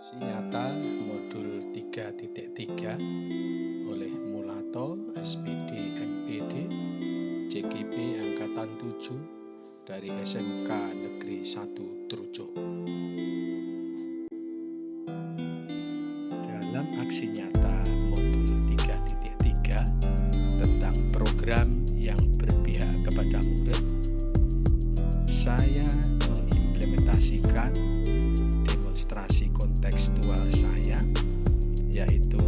Aksi nyata modul 3.3 oleh Mulato, SPD, MPD, CGP Angkatan 7 dari SMK Negeri 1 Trucuk. Dalam aksi nyata modul 3.3 tentang program yang berpihak kepada murid, saya mengimplementasikan demonstrasi kontekstual saya, yaitu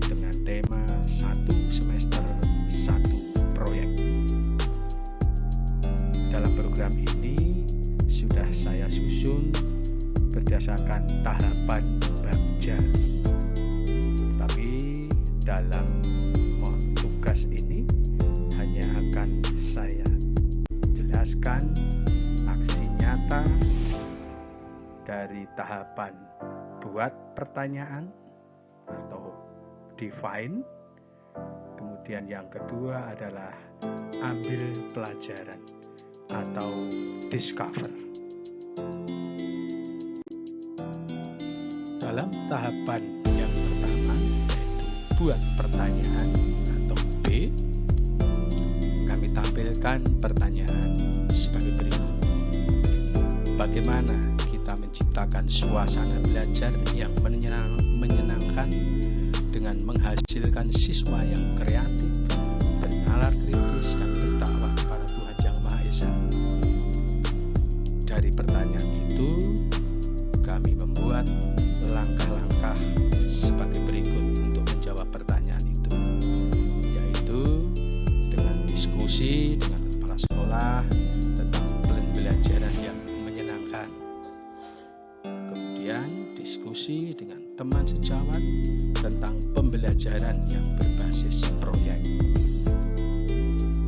dengan tema 1 semester 1 proyek. Dalam program ini sudah saya susun berdasarkan tahapan bagja, tapi dalam tugas ini hanya akan saya jelaskan aksi nyata dari tahapan buat pertanyaan atau define, kemudian yang kedua adalah ambil pelajaran atau discover. Dalam tahapan yang pertama, yaitu buat pertanyaan atau B, kami tampilkan pertanyaan sebagai berikut. Bagaimana kita menciptakan suasana belajar yang menyenangkan dengan menghasilkan siswa yang kreatif, bernalar kritis, dan bertakwa kepada Tuhan Yang Maha Esa? Dari pertanyaan itu, kami membuat langkah-langkah sebagai berikut untuk menjawab pertanyaan itu, yaitu dengan diskusi dengan kepala sekolah tentang pembelajaran yang menyenangkan, kemudian diskusi dengan teman sejawat tentang pembelajaran yang berbasis proyek.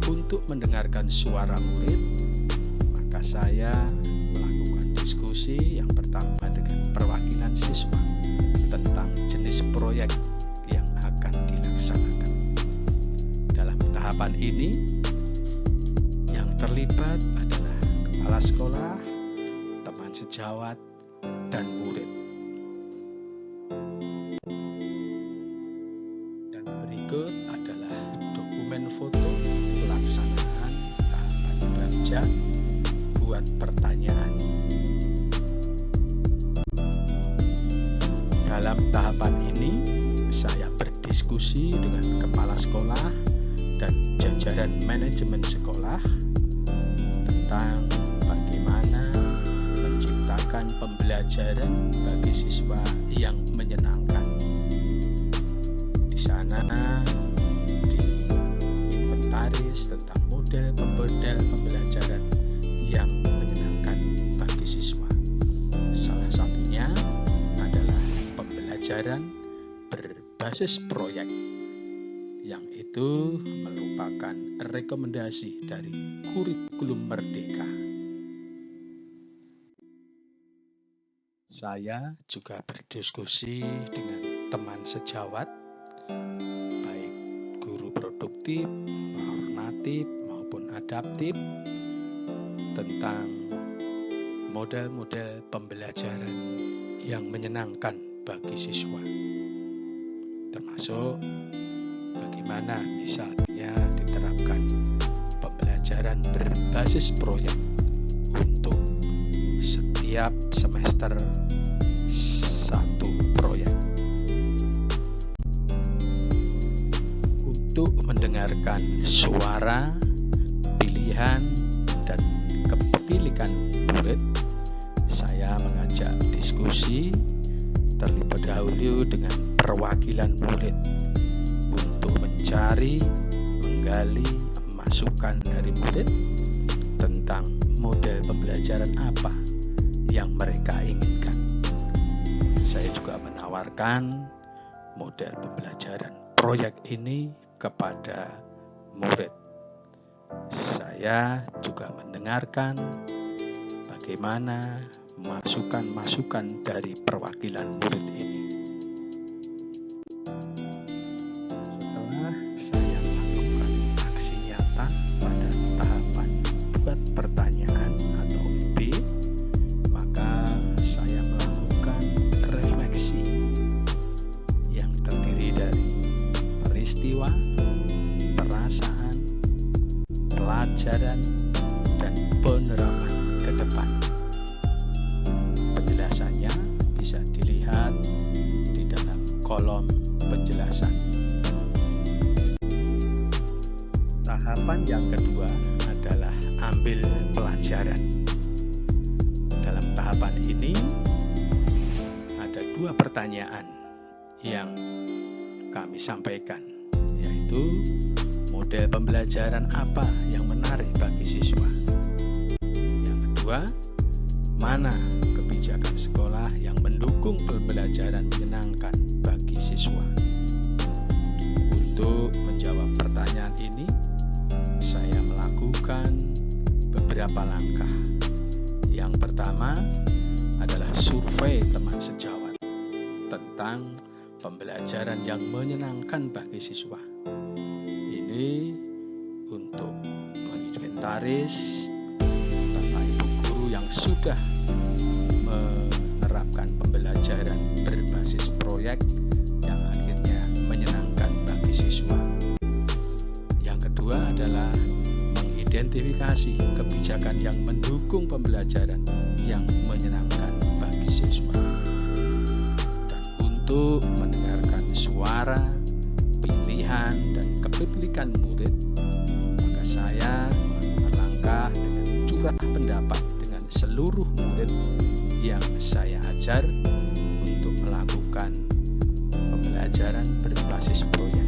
Untuk mendengarkan suara murid, maka saya melakukan diskusi yang pertama dengan perwakilan siswa tentang jenis proyek yang akan dilaksanakan. Dalam tahapan ini, yang terlibat adalah kepala sekolah, teman sejawat, dan murid. Dan berikut adalah dokumen foto pelaksanaan tahapan bagja buat pertanyaan. Dalam tahapan ini, saya berdiskusi dengan kepala sekolah dan jajaran manajemen sekolah tentang bagaimana menciptakan pembelajaran bagi siswa yang menyenangkan. Di sana diinventaris tentang model pembelajaran yang menyenangkan bagi siswa. Salah satunya adalah pembelajaran berbasis proyek, yang itu merupakan rekomendasi dari kurikulum Merdeka. Saya juga berdiskusi dengan teman sejawat, baik guru produktif, normatif, maupun adaptif, tentang model-model pembelajaran yang menyenangkan bagi siswa, termasuk bagaimana misalnya diterapkan pembelajaran berbasis proyek untuk setiap semester 1 proyek. Untuk mendengarkan suara, pilihan, dan kepemilikan murid, saya mengajak diskusi terlebih dahulu dengan perwakilan murid untuk mencari, menggali masukan dari murid tentang model pembelajaran apa yang mereka inginkan. Saya juga menawarkan model pembelajaran proyek ini kepada murid. Saya juga mendengarkan bagaimana masukan-masukan dari perwakilan murid ini. Setelah saya melakukan aksi nyata pada tahapan buat pertanyaan atau B, maka saya melakukan kolom penjelasan. Tahapan yang kedua adalah ambil pelajaran. Dalam tahapan ini ada 2 pertanyaan yang kami sampaikan, yaitu model pembelajaran apa yang menarik bagi siswa. Yang kedua, mana kebijakan sekolah yang mendukung pembelajaran menyenangkan bagi siswa. Untuk menjawab pertanyaan ini, saya melakukan beberapa langkah. Yang pertama adalah survei teman sejawat tentang pembelajaran yang menyenangkan bagi siswa. Ini untuk menginventaris Bapak Ibu guru yang sudah menerapkan pembelajaran berbasis proyek yang akhirnya menyenangkan bagi siswa. Yang kedua adalah mengidentifikasi kebijakan yang mendukung pembelajaran yang menyenangkan bagi siswa. Dan untuk mendengarkan suara, pilihan, dan kepemilikan murid, maka saya melakukan langkah dengan curah pendapat dengan seluruh murid yang saya ajar untuk melakukan pembelajaran berbasis proyek.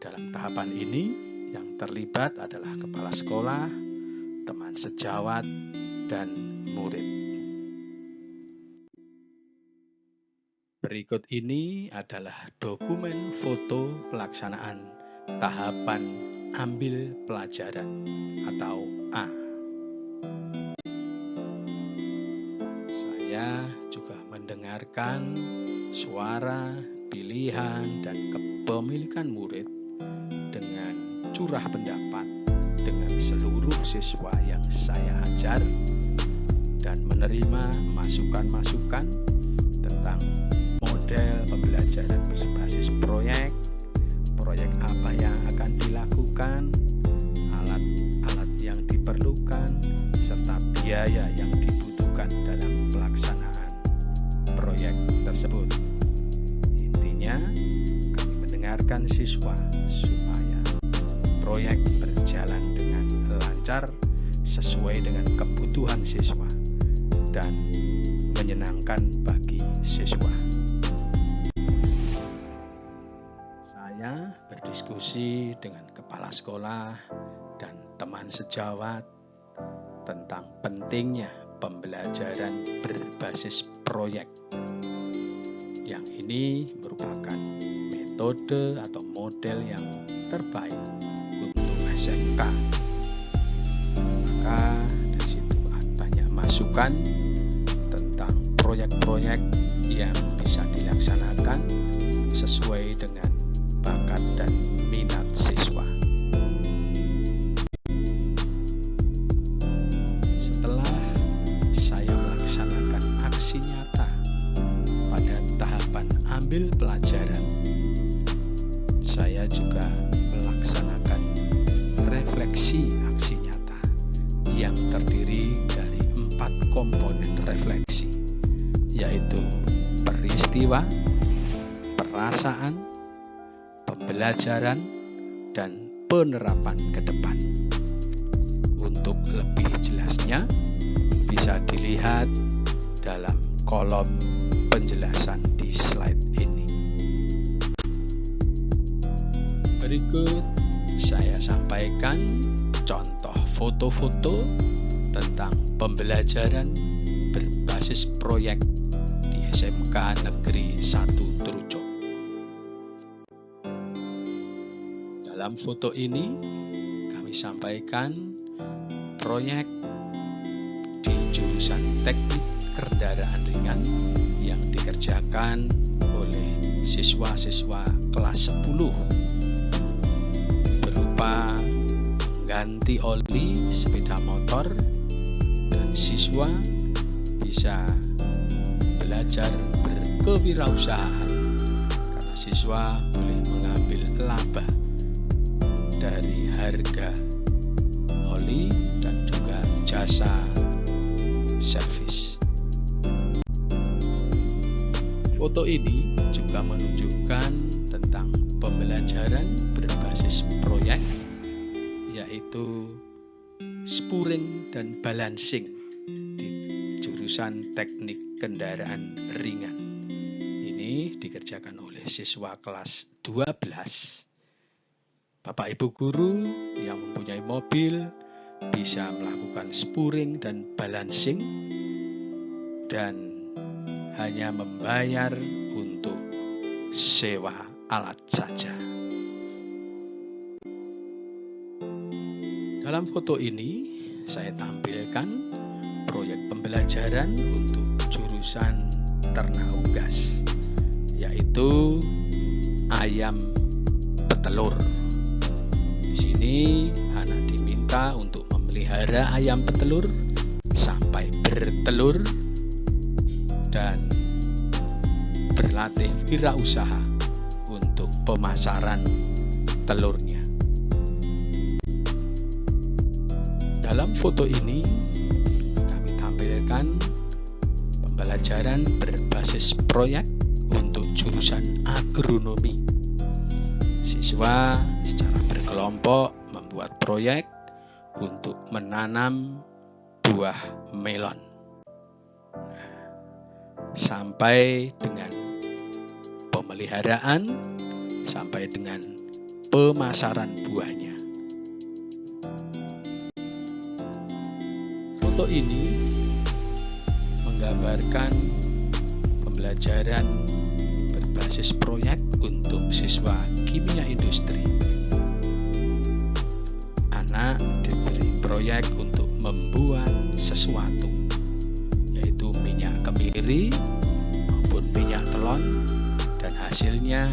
Dalam tahapan ini, yang terlibat adalah kepala sekolah, teman sejawat, dan murid. Berikut ini adalah dokumen foto pelaksanaan tahapan ambil pelajaran atau A. Saya juga mendengarkan suara, pilihan, dan kepemilikan murid dengan curah pendapat dengan seluruh siswa yang saya ajar dan menerima masukan-masukan tentang model pembelajaran berbasis proyek, proyek apa yang akan dilakukan, alat-alat yang diperlukan, serta biaya yang dibutuhkan dalam pelaksanaan proyek tersebut. Intinya, kami mendengarkan siswa supaya proyek berjalan dengan lancar sesuai dengan kebutuhan siswa dan menyenangkan bagi siswa. Saya berdiskusi dengan kepala sekolah dan teman sejawat tentang pentingnya pembelajaran berbasis proyek. Yang ini merupakan metode atau model yang terbaik untuk SMK. Maka dari situ banyak masukan tentang proyek-proyek yang bisa dilaksanakan sesuai dengan bakat dan minat siswa. Setelah saya melaksanakan aksi nyata pada tahapan ambil pelajaran, saya juga melaksanakan refleksi aksi nyata yang terdiri dari 4 komponen refleksi, yaitu peristiwa, perasaan, pembelajaran, dan penerapan ke depan. Untuk lebih jelasnya, bisa dilihat dalam kolom penjelasan di slide ini. Berikut saya sampaikan contoh foto-foto tentang pembelajaran berbasis proyek di SMK Negeri 1 Trucok. Dalam foto ini kami sampaikan proyek di jurusan teknik kendaraan ringan yang dikerjakan oleh siswa-siswa kelas 10 berupa mengganti oli sepeda motor, dan siswa bisa belajar berkewirausahaan karena siswa boleh mengambil laba dari harga oli dan juga jasa servis. Foto ini juga menunjukkan tentang pembelajaran berbasis proyek, yaitu spuring dan balancing di jurusan teknik kendaraan ringan. Ini dikerjakan oleh siswa kelas 12. Bapak Ibu guru yang mempunyai mobil bisa melakukan spuring dan balancing dan hanya membayar untuk sewa alat saja. Dalam foto ini saya tampilkan proyek pembelajaran untuk jurusan ternak unggas, yaitu ayam petelur. Di sini anak diminta untuk memelihara ayam petelur sampai bertelur dan berlatih wirausaha untuk pemasaran telurnya. Dalam foto ini kami tampilkan pembelajaran berbasis proyek untuk jurusan agronomi. Siswa secara berkelompok membuat proyek untuk menanam buah melon sampai dengan pemeliharaan, sampai dengan pemasaran buahnya. Foto ini menggambarkan pembelajaran berbasis proyek untuk siswa kimia industri. Anak diberi proyek untuk membuat sesuatu, yaitu minyak kemiri maupun minyak telon, dan hasilnya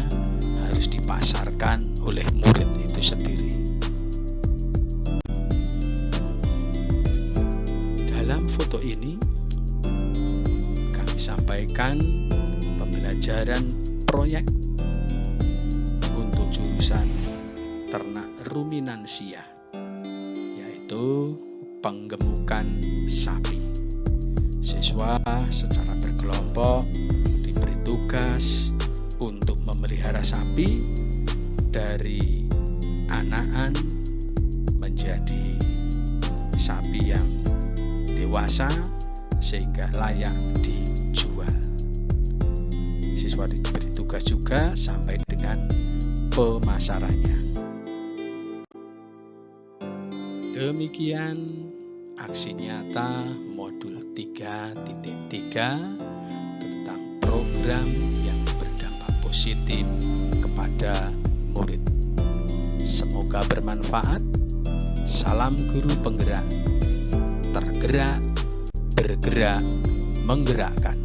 harus dipasarkan oleh murid itu sendiri. Dalam foto ini kami sampaikan pembelajaran proyek untuk jurusan ternak ruminansia, yaitu penggemukan sapi. Siswa secara berkelompok diberi tugas untuk memelihara sapi dari anakan menjadi sapi yang dewasa sehingga layak dijual. Siswa diberi tugas juga sampai dengan pemasarannya. Demikian aksi nyata modul 3.3 tentang program yang berdampak positif kepada murid. Semoga bermanfaat. Salam guru penggerak, tergerak, bergerak, menggerakkan.